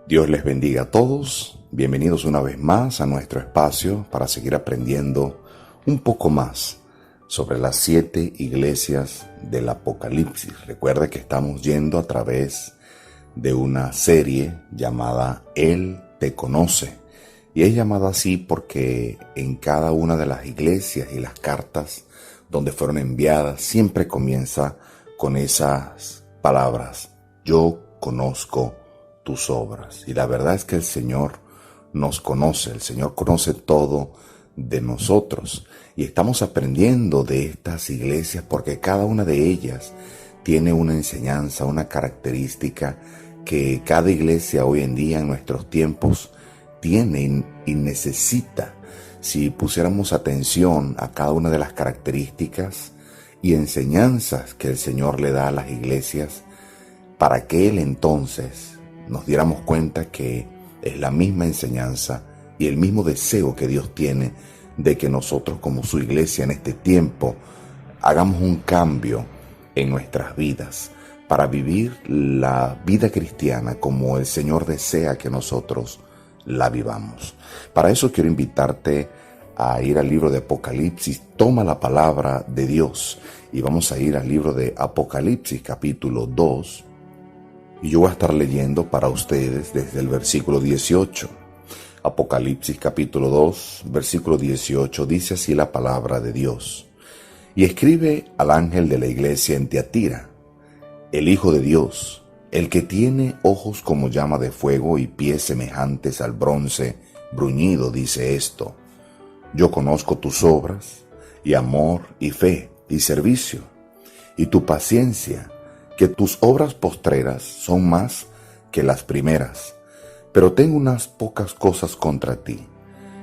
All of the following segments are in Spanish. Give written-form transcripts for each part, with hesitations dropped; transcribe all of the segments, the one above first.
Dios les bendiga a todos. Bienvenidos una vez más a nuestro espacio para seguir aprendiendo un poco más sobre las 7 iglesias del Apocalipsis. Recuerde que estamos yendo a través de una serie llamada Él te conoce. Y es llamada así porque en cada una de las iglesias y las cartas donde fueron enviadas siempre comienza con esas palabras: yo conozco tus obras. Y la verdad es que el Señor nos conoce, el Señor conoce todo de nosotros. Y estamos aprendiendo de estas iglesias porque cada una de ellas tiene una enseñanza, una característica que cada iglesia hoy en día en nuestros tiempos tiene y necesita. Si pusiéramos atención a cada una de las características y enseñanzas que el Señor le da a las iglesias, para que Él entonces nos diéramos cuenta que es la misma enseñanza y el mismo deseo que Dios tiene de que nosotros como su iglesia en este tiempo hagamos un cambio en nuestras vidas para vivir la vida cristiana como el Señor desea que nosotros la vivamos. Para eso quiero invitarte a ir al libro de Apocalipsis. Toma la palabra de Dios y vamos a ir al libro de Apocalipsis capítulo 2. Y yo voy a estar leyendo para ustedes desde el versículo 18. Apocalipsis capítulo 2, versículo 18, dice así la palabra de Dios. Y escribe al ángel de la iglesia en Tiatira, el Hijo de Dios, el que tiene ojos como llama de fuego y pies semejantes al bronce bruñido, dice esto: yo conozco tus obras, y amor, y fe, y servicio, y tu paciencia, que tus obras postreras son más que las primeras, pero tengo unas pocas cosas contra ti,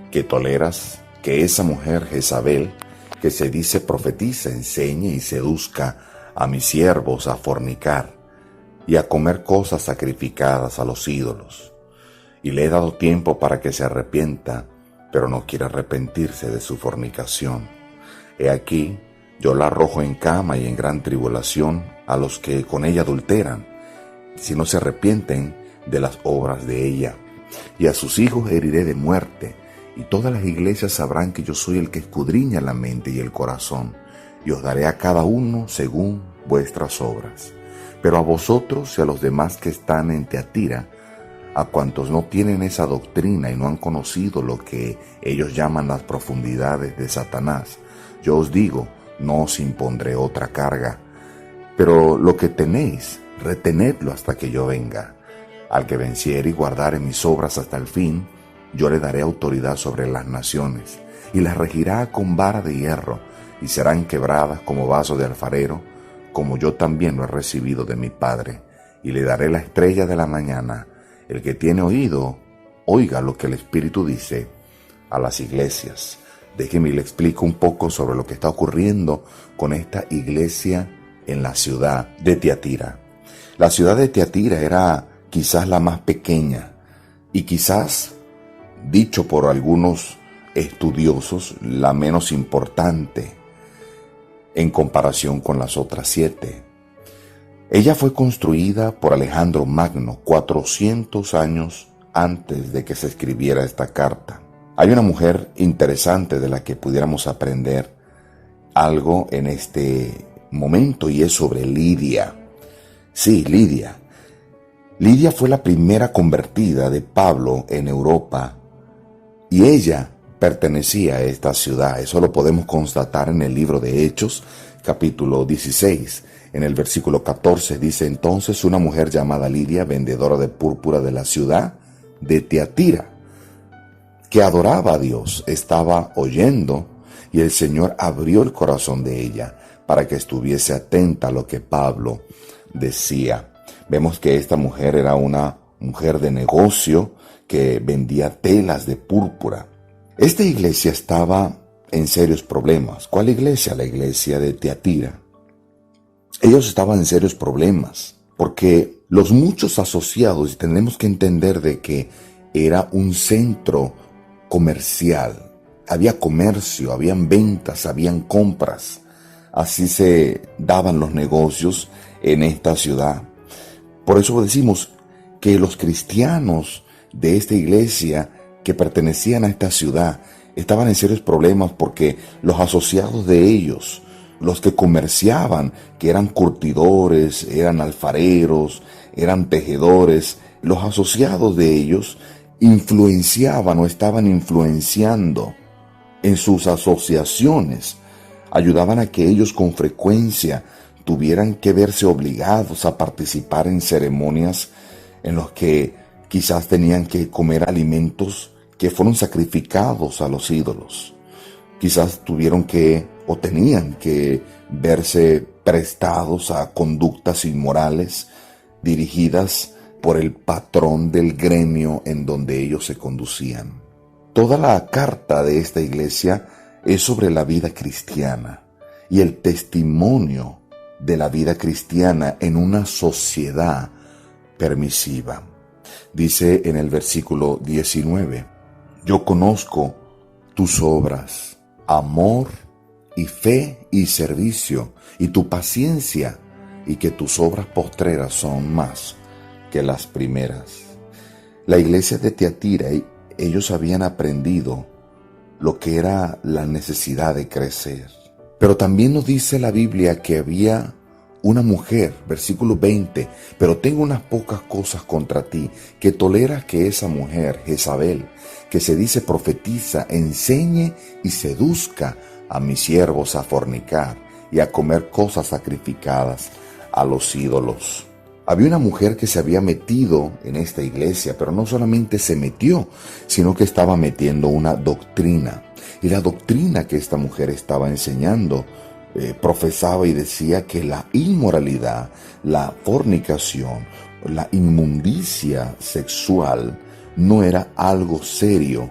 que toleras que esa mujer Jezabel, que se dice profetiza, enseñe y seduzca a mis siervos a fornicar y a comer cosas sacrificadas a los ídolos. Y le he dado tiempo para que se arrepienta, pero no quiere arrepentirse de su fornicación. He aquí, yo la arrojo en cama y en gran tribulación a los que con ella adulteran, si no se arrepienten de las obras de ella. Y a sus hijos heriré de muerte, y todas las iglesias sabrán que yo soy el que escudriña la mente y el corazón, y os daré a cada uno según vuestras obras. Pero a vosotros y a los demás que están en Tiatira, a cuantos no tienen esa doctrina y no han conocido lo que ellos llaman las profundidades de Satanás, yo os digo, no os impondré otra carga, pero lo que tenéis, retenedlo hasta que yo venga. Al que venciere y guardare mis obras hasta el fin, yo le daré autoridad sobre las naciones, y las regirá con vara de hierro, y serán quebradas como vaso de alfarero, como yo también lo he recibido de mi Padre. Y le daré la estrella de la mañana. El que tiene oído, oiga lo que el Espíritu dice a las iglesias. Déjeme y le explico un poco sobre lo que está ocurriendo con esta iglesia en la ciudad de Tiatira. La ciudad de Tiatira era quizás la más pequeña y quizás, dicho por algunos estudiosos, la menos importante en comparación con las otras 7. Ella fue construida por Alejandro Magno 400 años antes de que se escribiera esta carta. Hay una mujer interesante de la que pudiéramos aprender algo en este momento y es sobre Lidia. Sí, Lidia. Lidia fue la primera convertida de Pablo en Europa y ella pertenecía a esta ciudad. Eso lo podemos constatar en el libro de Hechos, capítulo 16. En el versículo 14 dice: entonces una mujer llamada Lidia, vendedora de púrpura de la ciudad de Tiatira, que adoraba a Dios, estaba oyendo, y el Señor abrió el corazón de ella para que estuviese atenta a lo que Pablo decía. Vemos que esta mujer era una mujer de negocio que vendía telas de púrpura. Esta iglesia estaba en serios problemas. ¿Cuál iglesia? La iglesia de Tiatira. Ellos estaban en serios problemas porque los muchos asociados, y tenemos que entender de que era un centro comercial, había comercio, habían ventas, habían compras, así se daban los negocios en esta ciudad. Por eso decimos que los cristianos de esta iglesia que pertenecían a esta ciudad estaban en serios problemas porque los asociados de ellos, los que comerciaban, que eran curtidores, eran alfareros, eran tejedores, los asociados de ellos influenciaban o estaban influenciando en sus asociaciones, ayudaban a que ellos con frecuencia tuvieran que verse obligados a participar en ceremonias en los que quizás tenían que comer alimentos que fueron sacrificados a los ídolos. Quizás tuvieron que o tenían que verse prestados a conductas inmorales dirigidas por el patrón del gremio en donde ellos se conducían. Toda la carta de esta iglesia es sobre la vida cristiana y el testimonio de la vida cristiana en una sociedad permisiva. Dice en el versículo 19, yo conozco tus obras, amor y fe y servicio y tu paciencia, y que tus obras postreras son más que las primeras. La iglesia de Tiatira, ellos habían aprendido lo que era la necesidad de crecer. Pero también nos dice la Biblia que había una mujer, versículo 20, pero tengo unas pocas cosas contra ti, que toleras que esa mujer, Jezabel, que se dice profetiza, enseñe y seduzca a mis siervos a fornicar y a comer cosas sacrificadas a los ídolos. Había una mujer que se había metido en esta iglesia, pero no solamente se metió, sino que estaba metiendo una doctrina. Y la doctrina que esta mujer estaba enseñando profesaba y decía que la inmoralidad, la fornicación, la inmundicia sexual no era algo serio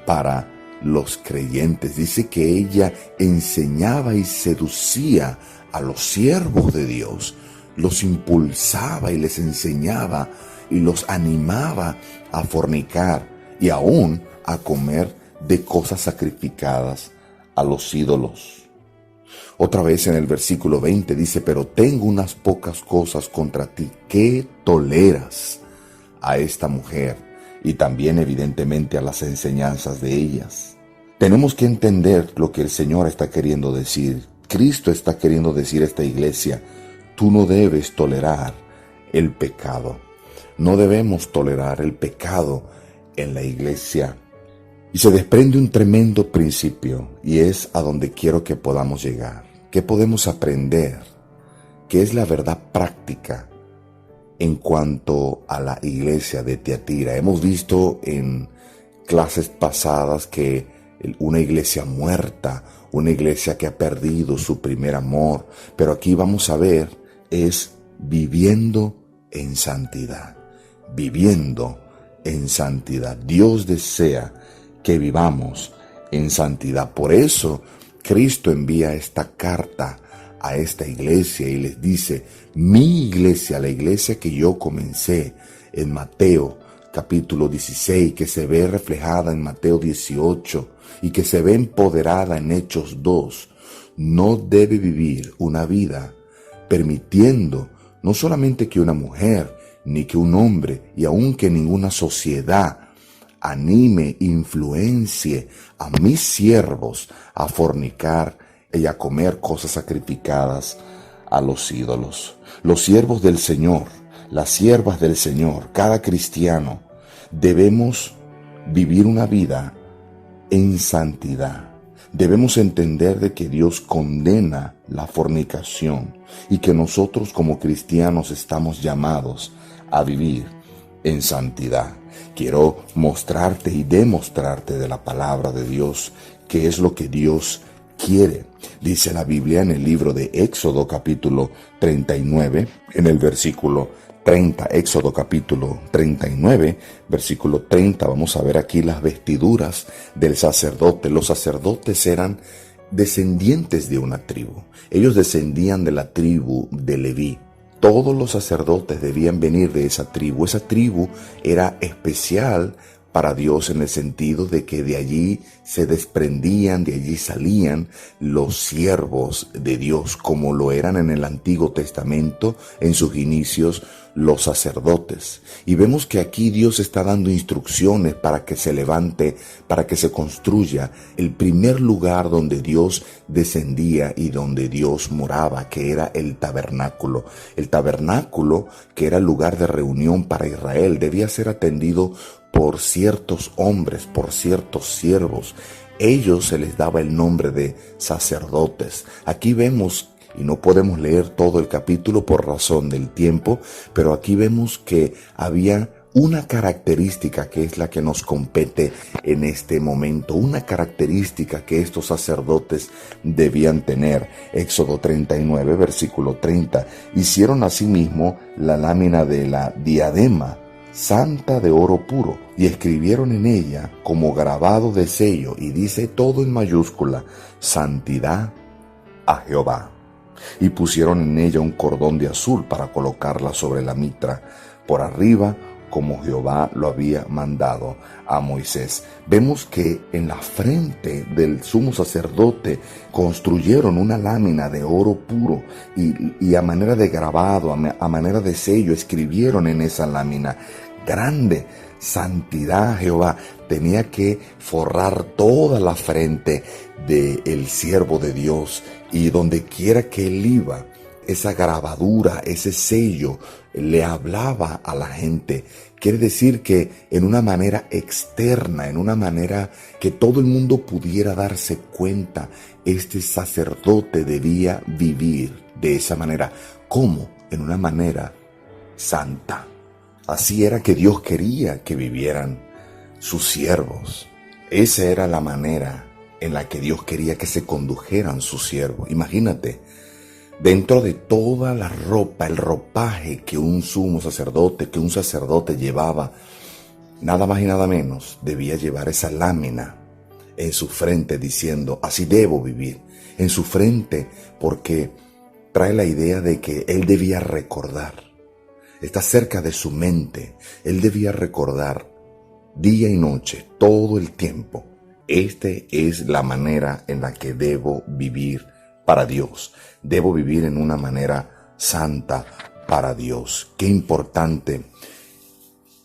para los creyentes. Dice que ella enseñaba y seducía a los siervos de Dios, los impulsaba y les enseñaba y los animaba a fornicar y aún a comer de cosas sacrificadas a los ídolos. Otra vez en el versículo 20 dice, pero tengo unas pocas cosas contra ti, que toleras a esta mujer y también evidentemente a las enseñanzas de ellas. Tenemos que entender lo que el Señor está queriendo decir. Cristo está queriendo decir a esta iglesia, tú no debes tolerar el pecado. No debemos tolerar el pecado en la iglesia. Y se desprende un tremendo principio, y es a donde quiero que podamos llegar. ¿Qué podemos aprender? ¿Qué es la verdad práctica en cuanto a la iglesia de Tiatira? Hemos visto en clases pasadas que una iglesia muerta, una iglesia que ha perdido su primer amor, pero aquí vamos a ver es viviendo en santidad, viviendo en santidad. Dios desea que vivamos en santidad. Por eso Cristo envía esta carta a esta iglesia y les dice, mi iglesia, la iglesia que yo comencé en Mateo capítulo 16, que se ve reflejada en Mateo 18 y que se ve empoderada en Hechos 2, no debe vivir una vida permitiendo no solamente que una mujer, ni que un hombre, y aun que ninguna sociedad anime, influencie a mis siervos a fornicar y a comer cosas sacrificadas a los ídolos. Los siervos del Señor, las siervas del Señor, cada cristiano, debemos vivir una vida en santidad. Debemos entender de que Dios condena la fornicación y que nosotros como cristianos estamos llamados a vivir en santidad. Quiero mostrarte y demostrarte de la palabra de Dios qué es lo que Dios quiere. Dice la Biblia en el libro de Éxodo capítulo 39, en el versículo 30, Éxodo capítulo 39, versículo 30, vamos a ver aquí las vestiduras del sacerdote. Los sacerdotes eran descendientes de una tribu. Ellos descendían de la tribu de Leví. Todos los sacerdotes debían venir de esa tribu. Esa tribu era especial para Dios en el sentido de que de allí se desprendían, de allí salían los siervos de Dios, como lo eran en el Antiguo Testamento, en sus inicios, los sacerdotes. Y vemos que aquí Dios está dando instrucciones para que se levante, para que se construya el primer lugar donde Dios descendía y donde Dios moraba, que era el tabernáculo. El tabernáculo, que era el lugar de reunión para Israel, debía ser atendido por ciertos hombres, por ciertos siervos. Ellos se les daba el nombre de sacerdotes. Aquí vemos, y no podemos leer todo el capítulo por razón del tiempo, pero aquí vemos que había una característica que es la que nos compete en este momento, una característica que estos sacerdotes debían tener. Éxodo 39, versículo 30. Hicieron asimismo la lámina de la diadema santa de oro puro, y escribieron en ella como grabado de sello, y dice todo en mayúscula: santidad a Jehová. Y pusieron en ella un cordón de azul para colocarla sobre la mitra, por arriba, como Jehová lo había mandado a Moisés. Vemos que en la frente del sumo sacerdote construyeron una lámina de oro puro y a manera de grabado, a manera de sello, escribieron en esa lámina: grande, santidad a Jehová. Tenía que forrar toda la frente del siervo de Dios, y donde quiera que él iba, esa grabadura, ese sello, le hablaba a la gente. Quiere decir que en una manera externa, en una manera que todo el mundo pudiera darse cuenta, este sacerdote debía vivir de esa manera. ¿Cómo? En una manera santa. Así era que Dios quería que vivieran sus siervos. Esa era la manera en la que Dios quería que se condujeran sus siervos. Imagínate, dentro de toda la ropa, el ropaje que un sumo sacerdote, que un sacerdote llevaba, nada más y nada menos, debía llevar esa lámina en su frente diciendo: así debo vivir. En su frente, porque trae la idea de que él debía recordar. Está cerca de su mente. Él debía recordar día y noche, todo el tiempo: esta es la manera en la que debo vivir para Dios. Debo vivir en una manera santa para Dios. Qué importante.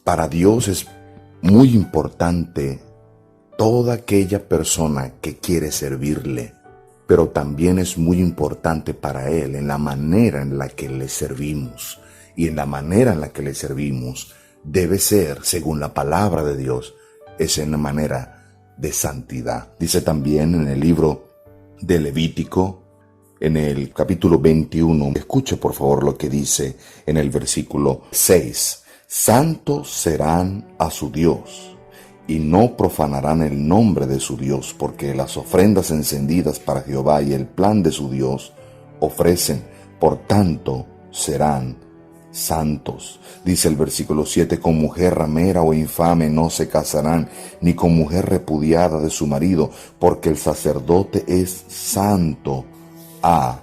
Para Dios es muy importante toda aquella persona que quiere servirle, pero también es muy importante para Él en la manera en la que le servimos. Y en la manera en la que le servimos debe ser, según la palabra de Dios, es en la manera de santidad. Dice también en el libro de Levítico, en el capítulo 21, escuche por favor lo que dice en el versículo 6. Santos serán a su Dios, y no profanarán el nombre de su Dios, porque las ofrendas encendidas para Jehová y el plan de su Dios ofrecen, por tanto serán santos. Dice el versículo 7, con mujer ramera o infame no se casarán, ni con mujer repudiada de su marido, porque el sacerdote es santo a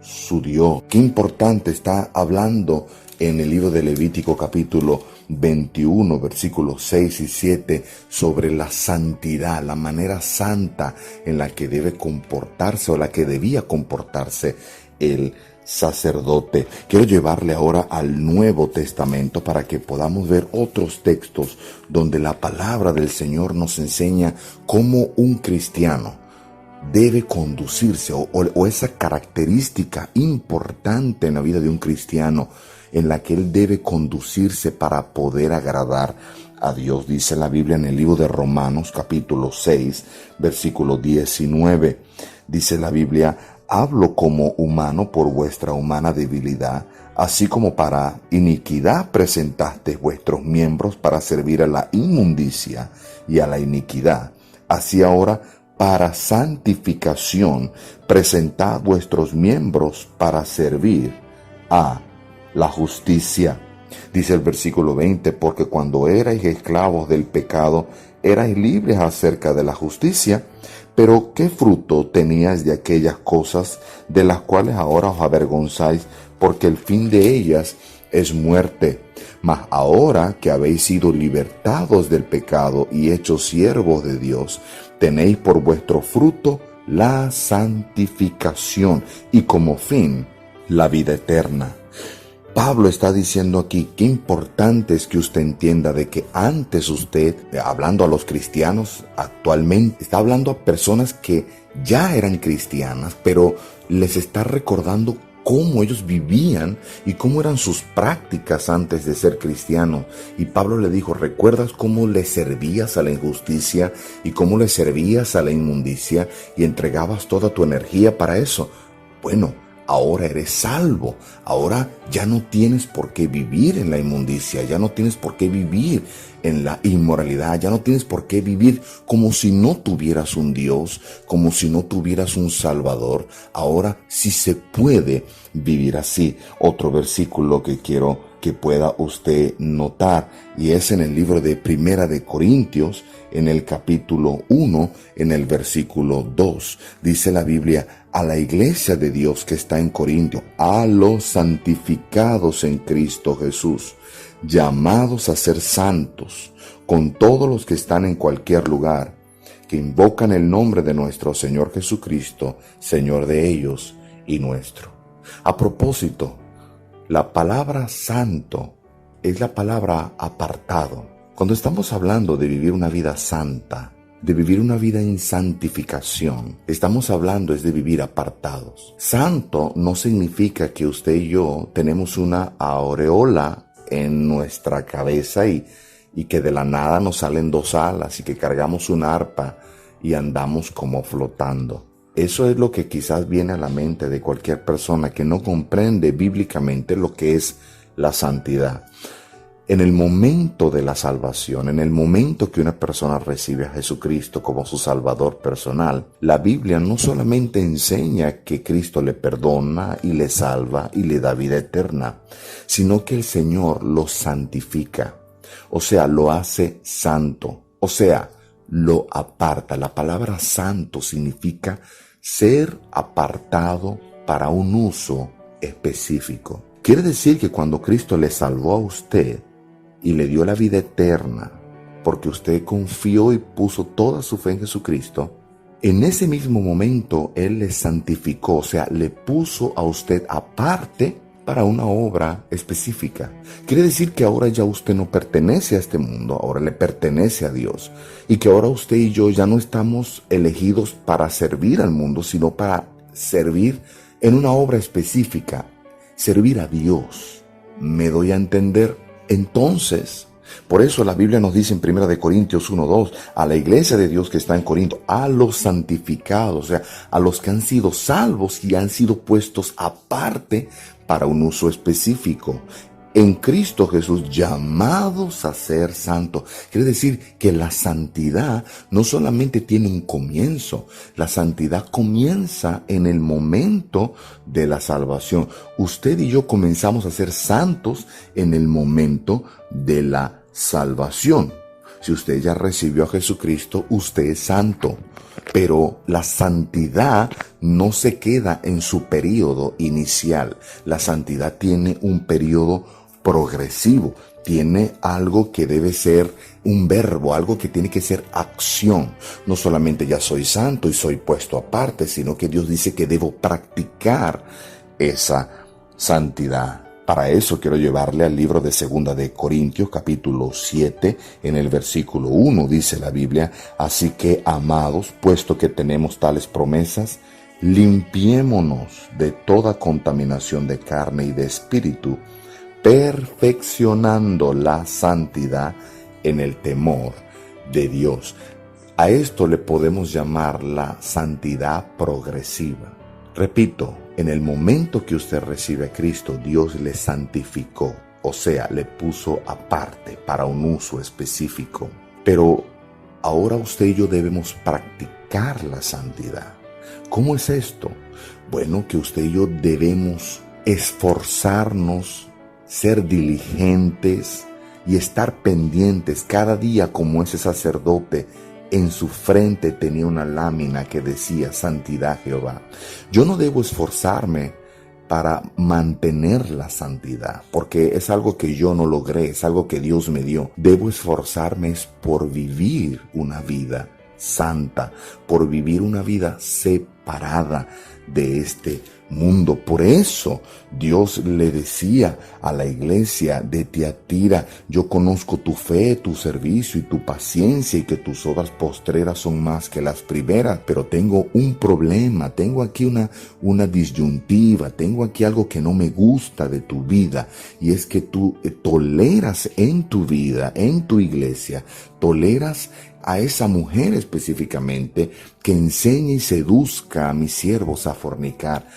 su Dios. Qué importante está hablando en el libro de Levítico capítulo 21, versículos 6 y 7, sobre la santidad, la manera santa en la que debe comportarse o la que debía comportarse el sacerdote. Quiero llevarle ahora al Nuevo Testamento para que podamos ver otros textos donde la palabra del Señor nos enseña cómo un cristiano debe conducirse o esa característica importante en la vida de un cristiano en la que él debe conducirse para poder agradar a Dios. Dice la Biblia en el libro de Romanos capítulo 6, versículo 19. Dice la Biblia: hablo como humano por vuestra humana debilidad, así como para iniquidad presentasteis vuestros miembros para servir a la inmundicia y a la iniquidad. Así ahora, para santificación, presentad vuestros miembros para servir a la justicia. Dice el versículo 20, porque cuando erais esclavos del pecado, erais libres acerca de la justicia. Pero ¿qué fruto teníais de aquellas cosas de las cuales ahora os avergonzáis? Porque el fin de ellas es muerte. Mas ahora que habéis sido libertados del pecado y hechos siervos de Dios, tenéis por vuestro fruto la santificación y como fin la vida eterna. Pablo está diciendo aquí qué importante es que usted entienda de que antes usted, hablando a los cristianos actualmente, está hablando a personas que ya eran cristianas, pero les está recordando cómo ellos vivían y cómo eran sus prácticas antes de ser cristianos. Y Pablo le dijo, ¿recuerdas cómo le servías a la injusticia y cómo le servías a la inmundicia y entregabas toda tu energía para eso? Bueno, ahora eres salvo, ahora ya no tienes por qué vivir en la inmundicia, ya no tienes por qué vivir en la inmoralidad, ya no tienes por qué vivir como si no tuvieras un Dios, como si no tuvieras un Salvador. Ahora sí se puede vivir así. Otro versículo que quiero que pueda usted notar, y es en el libro de Primera de Corintios, en el capítulo 1, en el versículo 2. Dice la Biblia: a la iglesia de Dios que está en Corintio, a los santificados en Cristo Jesús, llamados a ser santos, con todos los que están en cualquier lugar, que invocan el nombre de nuestro Señor Jesucristo, Señor de ellos y nuestro. A propósito, la palabra santo es la palabra apartado. Cuando estamos hablando de vivir una vida santa, de vivir una vida en santificación, estamos hablando es de vivir apartados. Santo no significa que usted y yo tenemos una aureola en nuestra cabeza y que de la nada nos salen dos alas y que cargamos una arpa y andamos como flotando. Eso es lo que quizás viene a la mente de cualquier persona que no comprende bíblicamente lo que es la santidad. En el momento de la salvación, en el momento que una persona recibe a Jesucristo como su Salvador personal, la Biblia no solamente enseña que Cristo le perdona y le salva y le da vida eterna, sino que el Señor lo santifica, o sea, lo hace santo, o sea, lo aparta. La palabra santo significa ser apartado para un uso específico. Quiere decir que cuando Cristo le salvó a usted y le dio la vida eterna, porque usted confió y puso toda su fe en Jesucristo, en ese mismo momento Él le santificó, o sea, le puso a usted aparte para una obra específica. Quiere decir que ahora ya usted no pertenece a este mundo, ahora le pertenece a Dios, y que ahora usted y yo ya no estamos elegidos para servir al mundo, sino para servir en una obra específica, servir a Dios. ¿Me doy a entender? Entonces, por eso la Biblia nos dice en 1 Corintios 1:2, a la iglesia de Dios que está en Corinto, a los santificados, o sea, a los que han sido salvos y han sido puestos aparte para un uso específico. En Cristo Jesús, llamados a ser santos. Quiere decir que la santidad no solamente tiene un comienzo, la santidad comienza en el momento de la salvación. Usted y yo comenzamos a ser santos en el momento de la salvación. Si usted ya recibió a Jesucristo, usted es santo. Pero la santidad no se queda en su periodo inicial. La santidad tiene un periodo progresivo, tiene algo que debe ser un verbo, algo que tiene que ser acción. No solamente ya soy santo y soy puesto aparte, sino que Dios dice que debo practicar esa santidad. Para eso quiero llevarle al libro de 2 de Corintios, capítulo 7, en el versículo 1, dice la Biblia: así que, amados, puesto que tenemos tales promesas, limpiémonos de toda contaminación de carne y de espíritu, perfeccionando la santidad en el temor de Dios. A esto le podemos llamar la santidad progresiva. Repito, en el momento que usted recibe a Cristo, Dios le santificó, o sea, le puso aparte para un uso específico. Pero ahora usted y yo debemos practicar la santidad. ¿Cómo es esto? Bueno, que usted y yo debemos esforzarnos, ser diligentes y estar pendientes cada día, como ese sacerdote. En su frente tenía una lámina que decía: Santidad Jehová. Yo no debo esforzarme para mantener la santidad, porque es algo que yo no logré, es algo que Dios me dio. Debo esforzarme por vivir una vida santa, por vivir una vida separada de este mundo. Por eso Dios le decía a la iglesia de Tiatira: yo conozco tu fe, tu servicio y tu paciencia, y que tus obras postreras son más que las primeras, pero tengo un problema, tengo aquí una disyuntiva, tengo aquí algo que no me gusta de tu vida, y es que tú toleras en tu vida, en tu iglesia, toleras a esa mujer específicamente que enseña y seduzca a mis siervos a fornicar.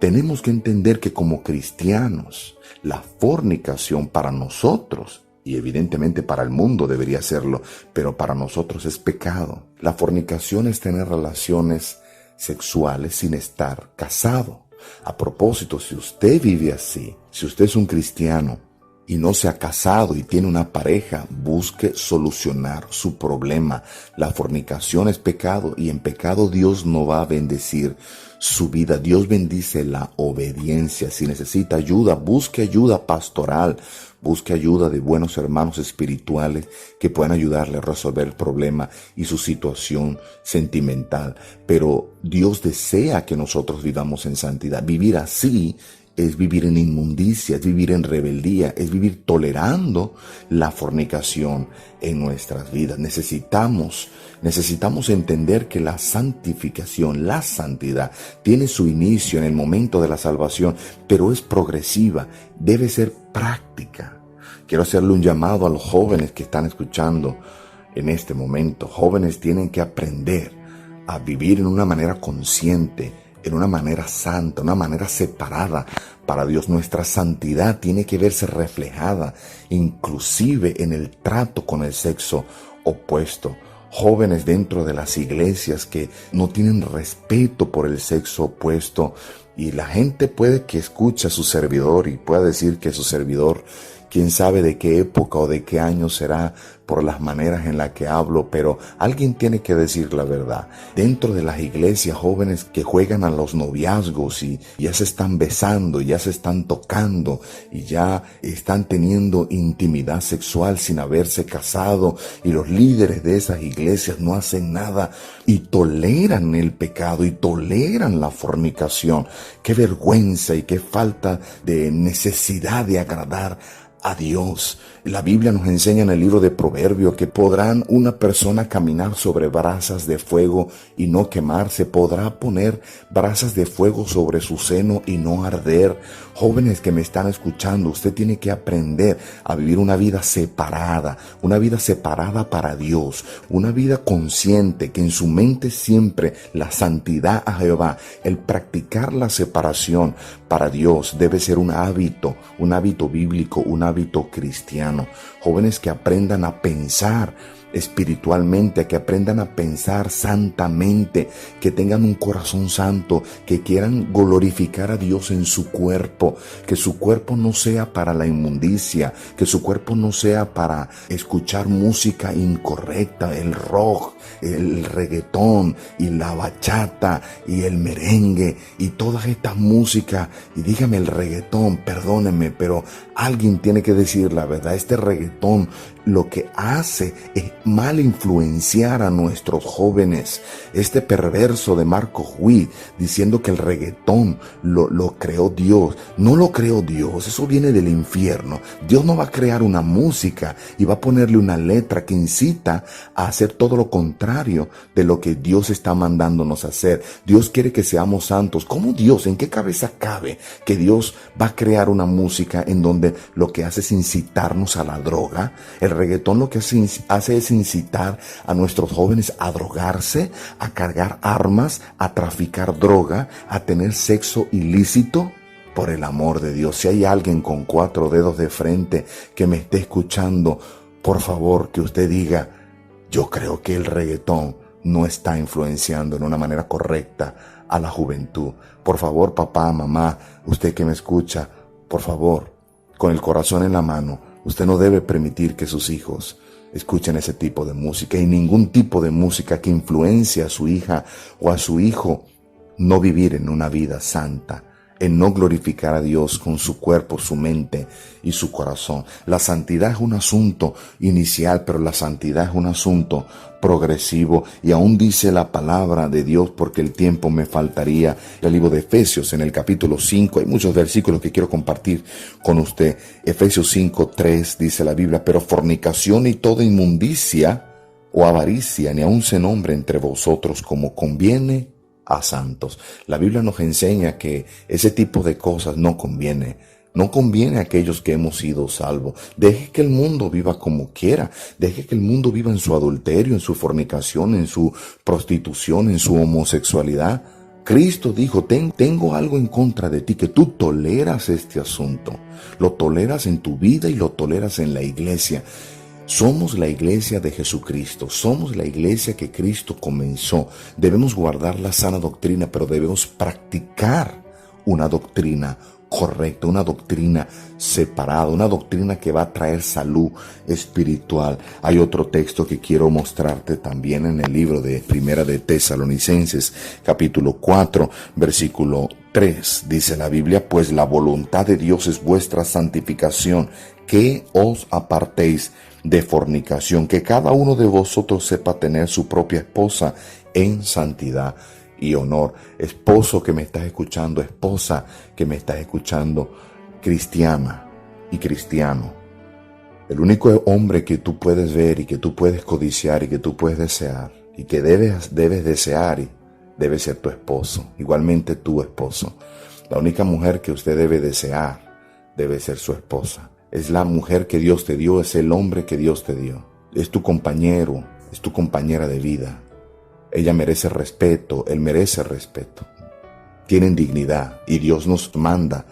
Tenemos que entender que como cristianos, la fornicación para nosotros, y evidentemente para el mundo debería serlo, pero para nosotros es pecado. La fornicación es tener relaciones sexuales sin estar casado. A propósito, si usted vive así, si usted es un cristiano y no se ha casado y tiene una pareja, busque solucionar su problema. La fornicación es pecado, y en pecado Dios no va a bendecir su vida. Dios bendice la obediencia. Si necesita ayuda, busque ayuda pastoral, busque ayuda de buenos hermanos espirituales que puedan ayudarle a resolver el problema y su situación sentimental. Pero Dios desea que nosotros vivamos en santidad. Vivir así es vivir en inmundicia, es vivir en rebeldía, es vivir tolerando la fornicación en nuestras vidas. Necesitamos entender que la santificación, la santidad, tiene su inicio en el momento de la salvación, pero es progresiva, debe ser práctica. Quiero hacerle un llamado a los jóvenes que están escuchando en este momento. Jóvenes tienen que aprender a vivir en una manera consciente, en una manera santa, una manera separada para Dios. Nuestra santidad tiene que verse reflejada inclusive en el trato con el sexo opuesto. Jóvenes dentro de las iglesias que no tienen respeto por el sexo opuesto, y la gente puede que escuche a su servidor y pueda decir que su servidor, quién sabe de qué época o de qué año será por las maneras en las que hablo, pero alguien tiene que decir la verdad. Dentro de las iglesias, jóvenes que juegan a los noviazgos y ya se están besando, ya se están tocando y ya están teniendo intimidad sexual sin haberse casado, y los líderes de esas iglesias no hacen nada y toleran el pecado y toleran la fornicación. Qué vergüenza y qué falta de necesidad de agradar a Dios. La Biblia nos enseña en el libro de Proverbios que podrán una persona caminar sobre brasas de fuego y no quemarse, podrá poner brasas de fuego sobre su seno y no arder. Jóvenes que me están escuchando, usted tiene que aprender a vivir una vida separada para Dios, una vida consciente, que en su mente siempre la santidad a Jehová, el practicar la separación para Dios debe ser un hábito bíblico, un hábito cristiano. Jóvenes que aprendan a pensar espiritualmente, que aprendan a pensar santamente, que tengan un corazón santo, que quieran glorificar a Dios en su cuerpo, que su cuerpo no sea para la inmundicia, que su cuerpo no sea para escuchar música incorrecta, el rock, el reggaetón y la bachata y el merengue y todas estas músicas. Y dígame, el reggaetón, perdónenme, pero alguien tiene que decir la verdad. Este reggaetón lo que hace es mal influenciar a nuestros jóvenes. Este perverso de Marco Witt diciendo que el reggaetón lo creó Dios. No lo creó Dios, eso viene del infierno. Dios no va a crear una música y va a ponerle una letra que incita a hacer todo lo contrario de lo que Dios está mandándonos a hacer. Dios quiere que seamos santos. ¿Cómo Dios? ¿En qué cabeza cabe que Dios va a crear una música en donde lo que hace es incitarnos a la droga? El reggaetón lo que hace es incitar a nuestros jóvenes a drogarse, a cargar armas, a traficar droga, a tener sexo ilícito. Por el amor de Dios, si hay alguien con 4 dedos de frente que me esté escuchando, por favor que usted diga: yo creo que el reggaetón no está influenciando en una manera correcta a la juventud. Por favor, papá, mamá, usted que me escucha, por favor, con el corazón en la mano, usted no debe permitir que sus hijos escuchen ese tipo de música, y ningún tipo de música que influencie a su hija o a su hijo no vivir en una vida santa en no glorificar a Dios con su cuerpo, su mente y su corazón. La santidad es un asunto inicial, pero la santidad es un asunto progresivo, y aún dice la palabra de Dios, porque el tiempo me faltaría. El libro de Efesios, en el capítulo 5, hay muchos versículos que quiero compartir con usted. Efesios 5:3 dice la Biblia: pero fornicación y toda inmundicia o avaricia ni aun se nombre entre vosotros, como conviene a santos. La Biblia nos enseña que ese tipo de cosas no conviene. No conviene a aquellos que hemos sido salvos. Deje que el mundo viva como quiera. Deje que el mundo viva en su adulterio, en su fornicación, en su prostitución, en su homosexualidad. Cristo dijo: tengo algo en contra de ti, que tú toleras este asunto. Lo toleras en tu vida y lo toleras en la iglesia. Somos la iglesia de Jesucristo, somos la iglesia que Cristo comenzó. Debemos guardar la sana doctrina, pero debemos practicar una doctrina correcta, una doctrina separada, una doctrina que va a traer salud espiritual. Hay otro texto que quiero mostrarte también en el libro de Primera de Tesalonicenses, capítulo 4, versículo 3. Dice la Biblia: pues la voluntad de Dios es vuestra santificación, que os apartéis de fornicación, que cada uno de vosotros sepa tener su propia esposa en santidad y honor. Esposo que me estás escuchando, esposa que me estás escuchando, cristiana y cristiano, el único hombre que tú puedes ver y que tú puedes codiciar y que tú puedes desear y que debes desear y debe ser tu esposo, igualmente tu esposo. La única mujer que usted debe desear debe ser su esposa. Es la mujer que Dios te dio, es el hombre que Dios te dio. Es tu compañero, es tu compañera de vida. Ella merece respeto, él merece respeto. Tienen dignidad y Dios nos manda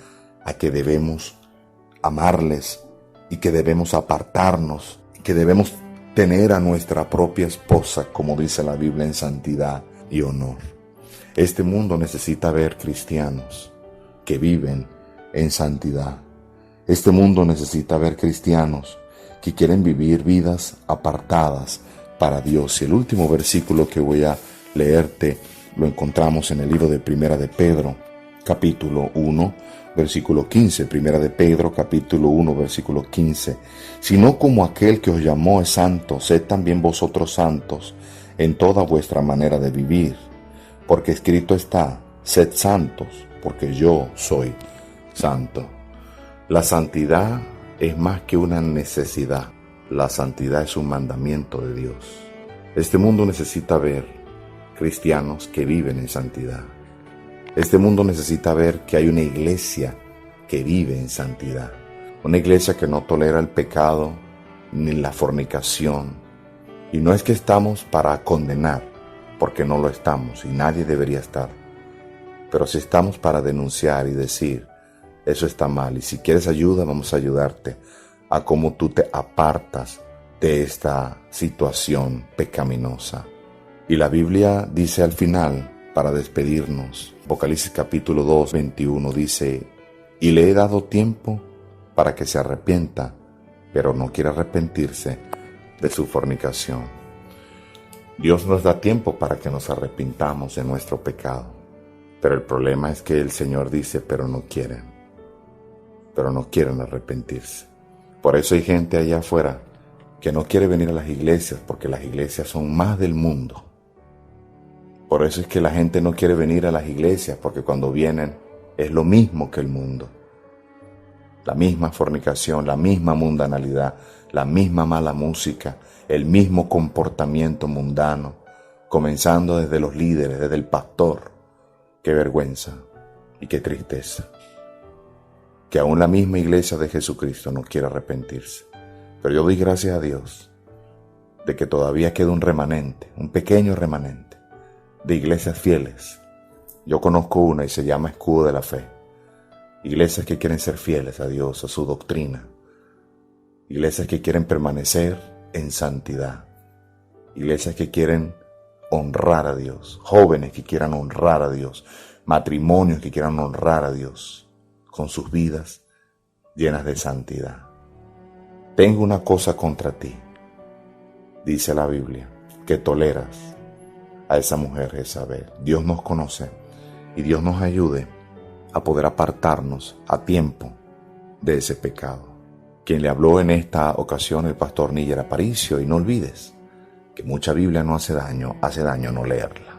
a que debemos amarles y que debemos apartarnos y que debemos tener a nuestra propia esposa, como dice la Biblia, en santidad y honor. Este mundo necesita ver cristianos que viven en santidad. Este mundo necesita ver cristianos que quieren vivir vidas apartadas para Dios. Y el último versículo que voy a leerte lo encontramos en el libro de Primera de Pedro, capítulo 1, versículo 15. Primera de Pedro, capítulo 1, versículo 15. Sino como aquel que os llamó es santo, sed también vosotros santos en toda vuestra manera de vivir. Porque escrito está: sed santos, porque yo soy santo. La santidad es más que una necesidad. La santidad es un mandamiento de Dios. Este mundo necesita ver cristianos que viven en santidad. Este mundo necesita ver que hay una iglesia que vive en santidad. Una iglesia que no tolera el pecado ni la fornicación. Y no es que estamos para condenar, porque no lo estamos y nadie debería estar. Pero sí estamos para denunciar y decir: eso está mal, y si quieres ayuda, vamos a ayudarte a cómo tú te apartas de esta situación pecaminosa. Y la Biblia dice al final, para despedirnos, Apocalipsis capítulo 2, 21, dice: y le he dado tiempo para que se arrepienta, pero no quiere arrepentirse de su fornicación. Dios nos da tiempo para que nos arrepintamos de nuestro pecado, pero el problema es que el Señor dice: pero no quieren arrepentirse. Por eso hay gente allá afuera que no quiere venir a las iglesias, porque las iglesias son más del mundo. Por eso es que la gente no quiere venir a las iglesias, porque cuando vienen es lo mismo que el mundo. La misma fornicación, la misma mundanalidad, la misma mala música, el mismo comportamiento mundano, comenzando desde los líderes, desde el pastor. Qué vergüenza y qué tristeza que aún la misma iglesia de Jesucristo no quiere arrepentirse. Pero yo doy gracias a Dios de que todavía queda un remanente, un pequeño remanente de iglesias fieles. Yo conozco una y se llama Escudo de la Fe. Iglesias que quieren ser fieles a Dios, a su doctrina. Iglesias que quieren permanecer en santidad. Iglesias que quieren honrar a Dios. Jóvenes que quieran honrar a Dios. Matrimonios que quieran honrar a Dios con sus vidas llenas de santidad. Tengo una cosa contra ti, dice la Biblia, que toleras a esa mujer Jezabel. Dios nos conoce y Dios nos ayude a poder apartarnos a tiempo de ese pecado. Quien le habló en esta ocasión el pastor Níger Aparicio, y no olvides que mucha Biblia no hace daño no leerla.